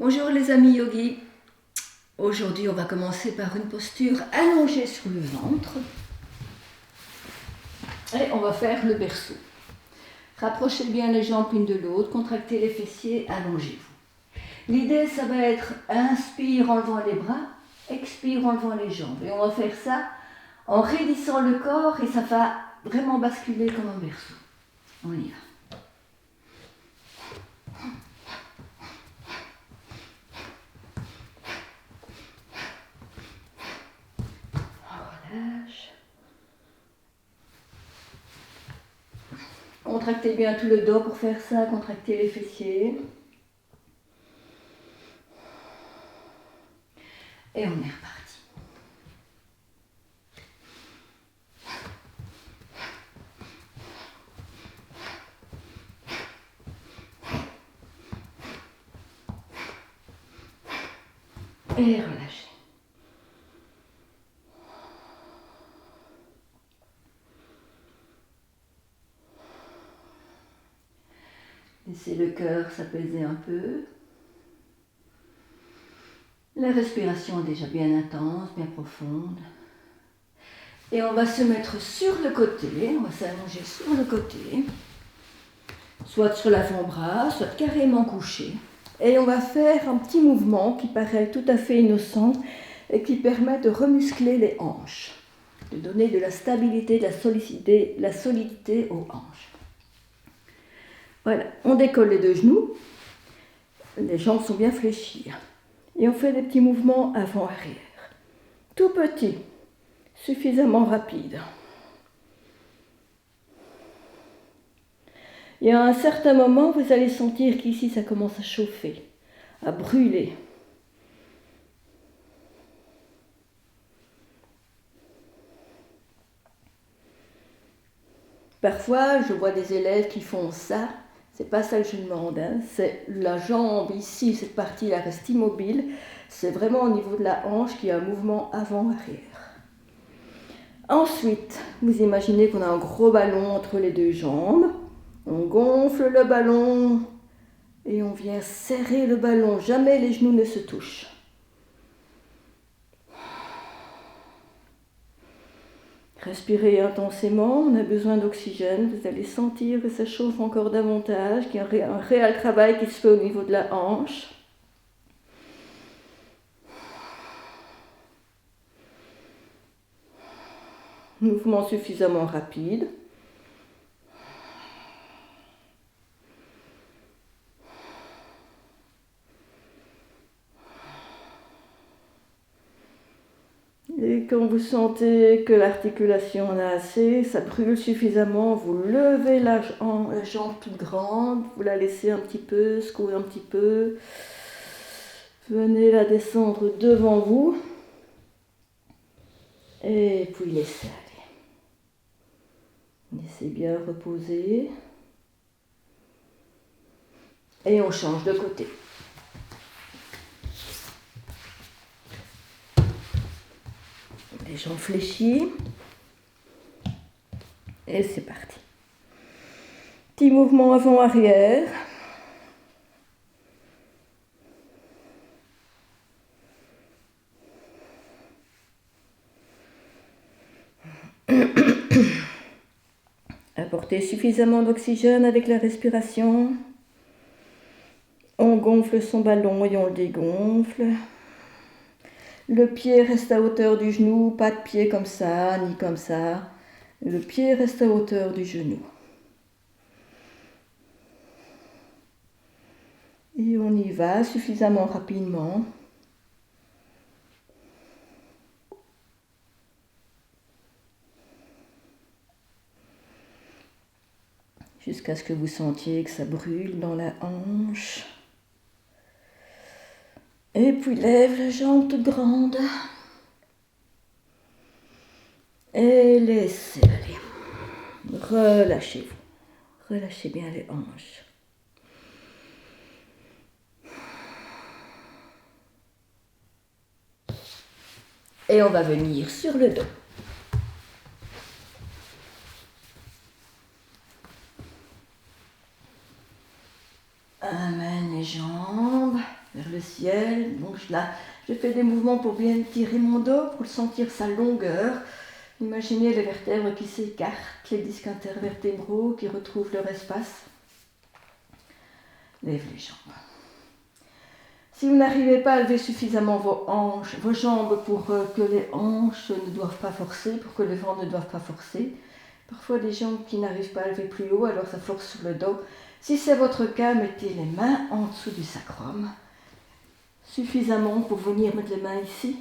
Bonjour les amis yogis. Aujourd'hui on va commencer par une posture allongée sur le ventre. Et on va faire le berceau. Rapprochez bien les jambes l'une de l'autre, contractez les fessiers, allongez-vous. L'idée ça va être inspire en levant les bras, expire en levant les jambes. Et on va faire ça en raidissant le corps et ça va vraiment basculer comme un berceau. On y va. Relâche. Contractez bien tout le dos pour faire ça, contractez les fessiers. Et on est reparti. Et relâchez. Laissez le cœur s'apaiser un peu. La respiration est déjà bien intense, bien profonde. Et on va se mettre sur le côté, on va s'allonger sur le côté, soit sur l'avant-bras, soit carrément couché. Et on va faire un petit mouvement qui paraît tout à fait innocent et qui permet de remuscler les hanches, de donner de la stabilité, de la solidité aux hanches. Voilà, on décolle les deux genoux, les jambes sont bien fléchies. Et on fait des petits mouvements avant-arrière. Tout petit, suffisamment rapide. Et à un certain moment, vous allez sentir qu'ici, ça commence à chauffer, à brûler. Parfois, je vois des élèves qui font ça. C'est pas ça que je demande, hein. C'est la jambe ici, cette partie-là reste immobile. C'est vraiment au niveau de la hanche qu'il y a un mouvement avant-arrière. Ensuite, vous imaginez qu'on a un gros ballon entre les deux jambes. On gonfle le ballon et on vient serrer le ballon. Jamais les genoux ne se touchent. Respirez intensément, on a besoin d'oxygène, vous allez sentir que ça chauffe encore davantage, qu'il y a un réel travail qui se fait au niveau de la hanche. Mouvement suffisamment rapide. Et quand vous sentez que l'articulation en a assez, ça brûle suffisamment, vous levez la jambe toute grande, vous la laissez un petit peu, secouez un petit peu. Venez la descendre devant vous. Et puis laissez aller. Laissez bien reposer. Et on change de côté. Les jambes fléchies. Et c'est parti. Petit mouvement avant-arrière. Apportez suffisamment d'oxygène avec la respiration. On gonfle son ballon et on le dégonfle. Le pied reste à hauteur du genou, pas de pied comme ça, ni comme ça. Le pied reste à hauteur du genou. Et on y va suffisamment rapidement. Jusqu'à ce que vous sentiez que ça brûle dans la hanche. Et puis lève la jambe toute grande. Et laissez aller. Relâchez-vous. Relâchez bien les hanches. Et on va venir sur le dos. Amène les jambes vers le le ciel. Donc là, je fais des mouvements pour bien étirer mon dos, pour sentir sa longueur. Imaginez les vertèbres qui s'écartent, les disques intervertébraux qui retrouvent leur espace. Lève les jambes. Si vous n'arrivez pas à lever suffisamment vos jambes pour que les hanches ne doivent pas forcer, pour que le ventre ne doive pas forcer, parfois des gens qui n'arrivent pas à lever plus haut, alors ça force sur le dos. Si c'est votre cas, mettez les mains en dessous du sacrum, suffisamment pour venir mettre les mains ici.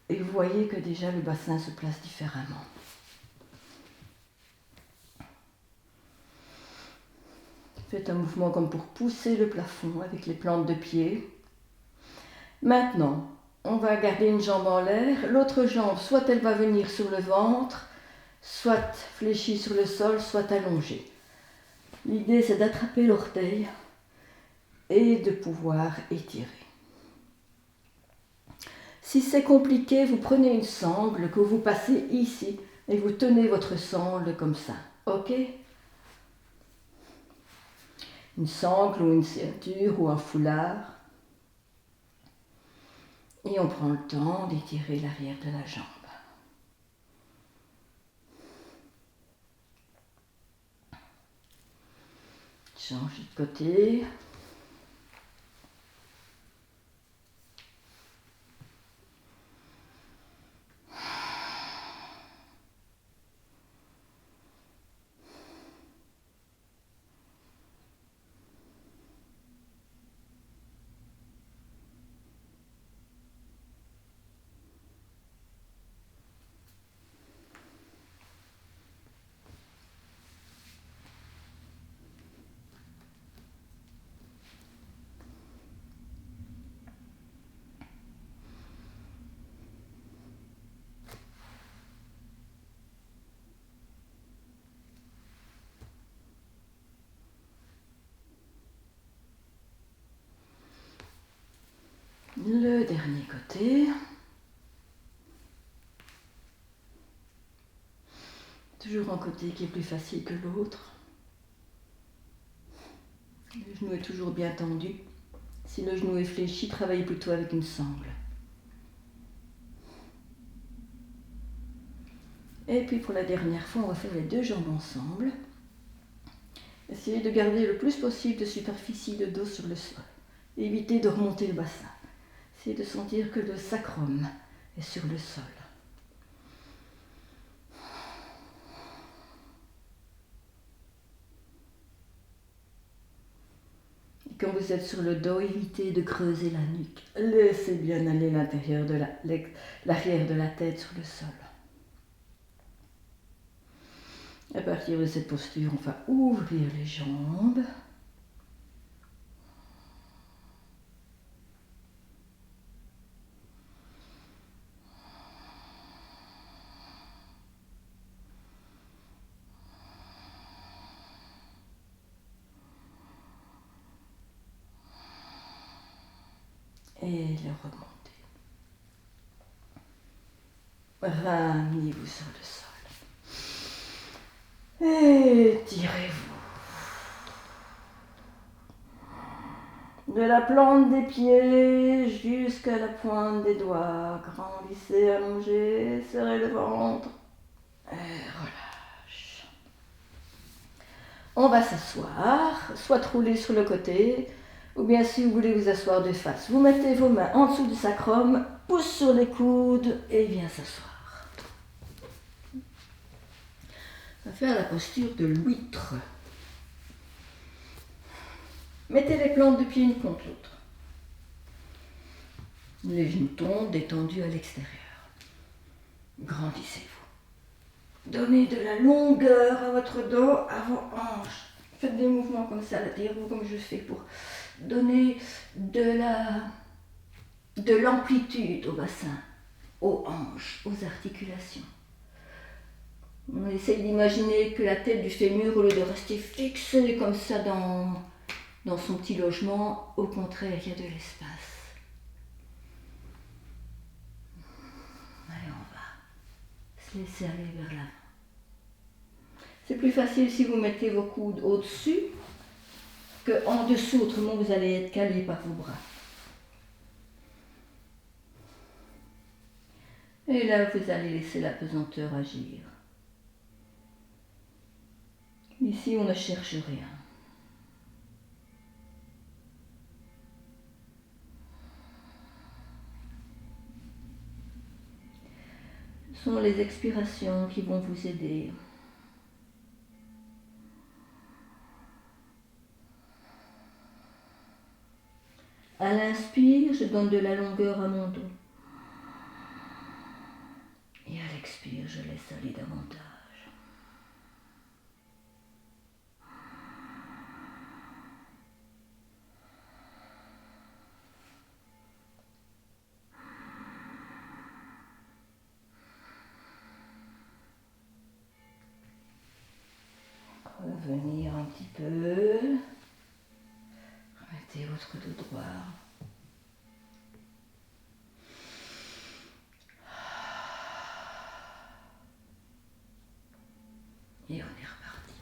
Et vous voyez que déjà le bassin se place différemment. Faites un mouvement comme pour pousser le plafond avec les plantes de pied. Maintenant, on va garder une jambe en l'air. L'autre jambe, soit elle va venir sur le ventre, soit fléchie sur le sol, soit allongée. L'idée, c'est d'attraper l'orteil et de pouvoir étirer. Si c'est compliqué, vous prenez une sangle que vous passez ici et vous tenez votre sangle comme ça. Ok ? Une sangle ou une ceinture ou un foulard. Et on prend le temps d'étirer l'arrière de la jambe. Change de côté. Le dernier côté. Toujours un côté qui est plus facile que l'autre. Le genou est toujours bien tendu. Si le genou est fléchi, travaillez plutôt avec une sangle. Et puis pour la dernière fois, on va faire les deux jambes ensemble. Essayez de garder le plus possible de superficie de dos sur le sol. Évitez de remonter le bassin. Essayez de sentir que le sacrum est sur le sol. Et quand vous êtes sur le dos, évitez de creuser la nuque. Laissez bien aller l'intérieur de l'arrière de la tête sur le sol. À partir de cette posture, on va ouvrir les jambes. Et le remonter. Ramenez-vous sur le sol. Étirez-vous. De la plante des pieds jusqu'à la pointe des doigts. Grandissez, allongez, serrez le ventre. Et relâche. On va s'asseoir, soit rouler sur le côté, ou bien si vous voulez vous asseoir de face. Vous mettez vos mains en dessous du sacrum, pouce sur les coudes et bien s'asseoir. On va faire la posture de l'huître. Mettez les plantes de pied une contre l'autre. Les genoux tombent, détendus à l'extérieur. Grandissez-vous. Donnez de la longueur à votre dos, à vos hanches. Faites des mouvements comme ça, derrière-vous, comme je fais, pour donner de l'amplitude au bassin, aux hanches, aux articulations. On essaye d'imaginer que la tête du fémur, au lieu de rester fixée comme ça dans son petit logement, au contraire, il y a de l'espace. Allez, on va se laisser aller vers l'avant. C'est plus facile si vous mettez vos coudes au-dessus qu'en dessous, autrement vous allez être calé par vos bras. Et là, vous allez laisser la pesanteur agir. Ici, on ne cherche rien. Ce sont les expirations qui vont vous aider. À l'inspire, je donne de la longueur à mon dos. Et à l'expire, je laisse aller davantage. Revenir un petit peu. Remettez votre dos droit. Et on est reparti.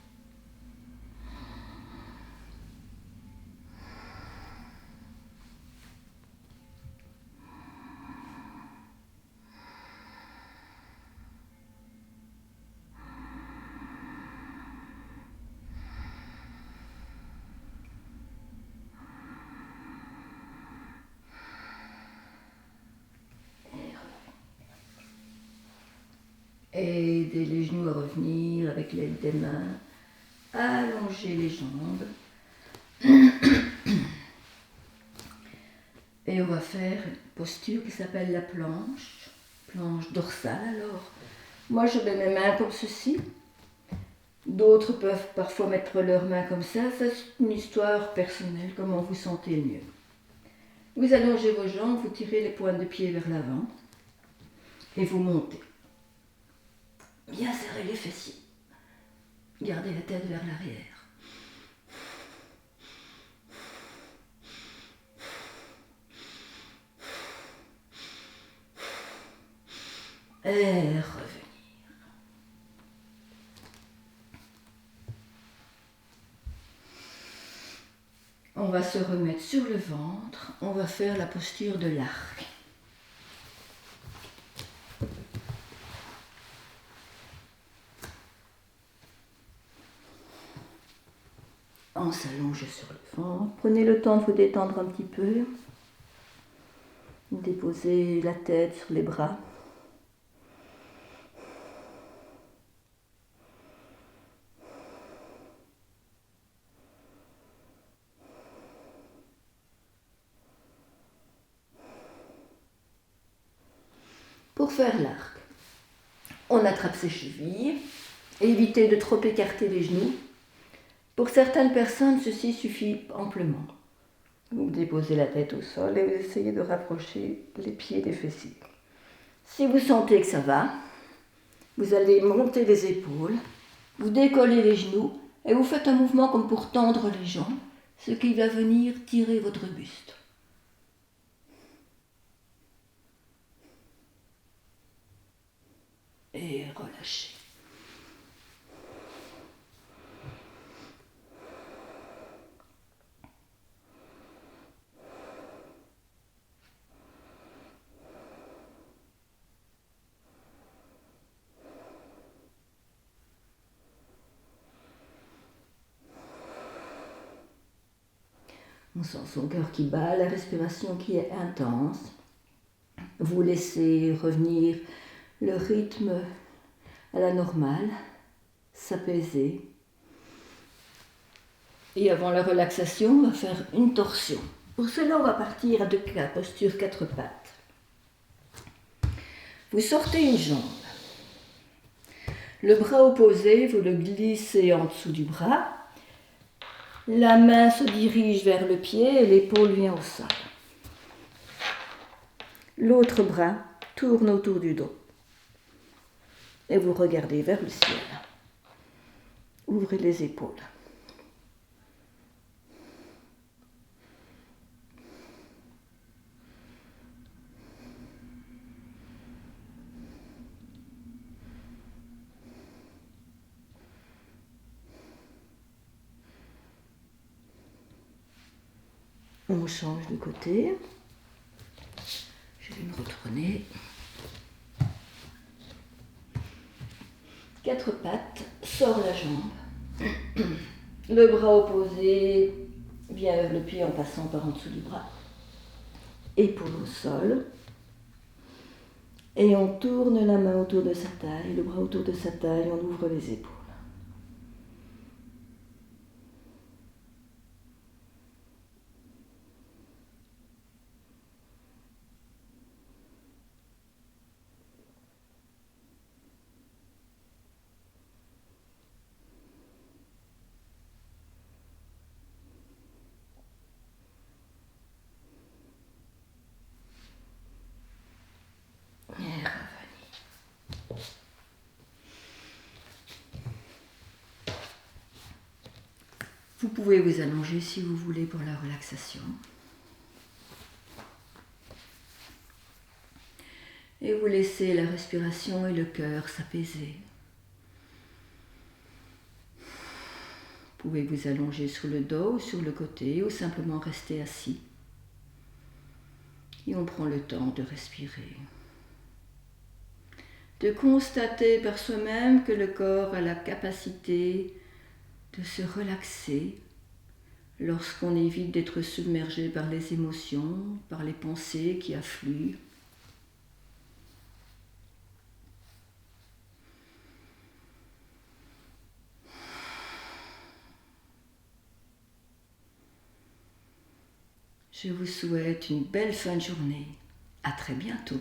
Aidez les genoux à revenir avec l'aide des mains. Allongez les jambes. Et on va faire une posture qui s'appelle la planche dorsale. Alors, moi je mets mes mains comme ceci. D'autres peuvent parfois mettre leurs mains comme ça. Ça, c'est une histoire personnelle, comment vous sentez le mieux. Vous allongez vos jambes, vous tirez les pointes de pied vers l'avant et vous montez. Bien serrer les fessiers. Gardez la tête vers l'arrière. Et revenir. On va se remettre sur le ventre. On va faire la posture de l'arc. On s'allonge sur le ventre. Prenez le temps de vous détendre un petit peu. Déposez la tête sur les bras. Pour faire l'arc, on attrape ses chevilles. Évitez de trop écarter les genoux. Pour certaines personnes, ceci suffit amplement. Vous déposez la tête au sol et vous essayez de rapprocher les pieds des fessiers. Si vous sentez que ça va, vous allez monter les épaules, vous décollez les genoux et vous faites un mouvement comme pour tendre les jambes, ce qui va venir tirer votre buste. Et relâchez. On sent son cœur qui bat, la respiration qui est intense. Vous laissez revenir le rythme à la normale, s'apaiser. Et avant la relaxation, on va faire une torsion. Pour cela, on va partir à posture 4 pattes. Vous sortez une jambe. Le bras opposé, vous le glissez en dessous du bras. La main se dirige vers le pied et l'épaule vient au sol. L'autre bras tourne autour du dos. Et vous regardez vers le ciel. Ouvrez les épaules. On change de côté. Je vais me retourner. 4 pattes, sors la jambe. Le bras opposé vient vers le pied en passant par en dessous du bras. Épaule au sol. Et on tourne la main autour de sa taille, le bras autour de sa taille, on ouvre les épaules. Et revenez. Vous pouvez vous allonger si vous voulez pour la relaxation. Et vous laissez la respiration et le cœur s'apaiser. Vous pouvez vous allonger sur le dos ou sur le côté ou simplement rester assis. Et on prend le temps de respirer. De constater par soi-même que le corps a la capacité de se relaxer lorsqu'on évite d'être submergé par les émotions, par les pensées qui affluent. Je vous souhaite une belle fin de journée. À très bientôt.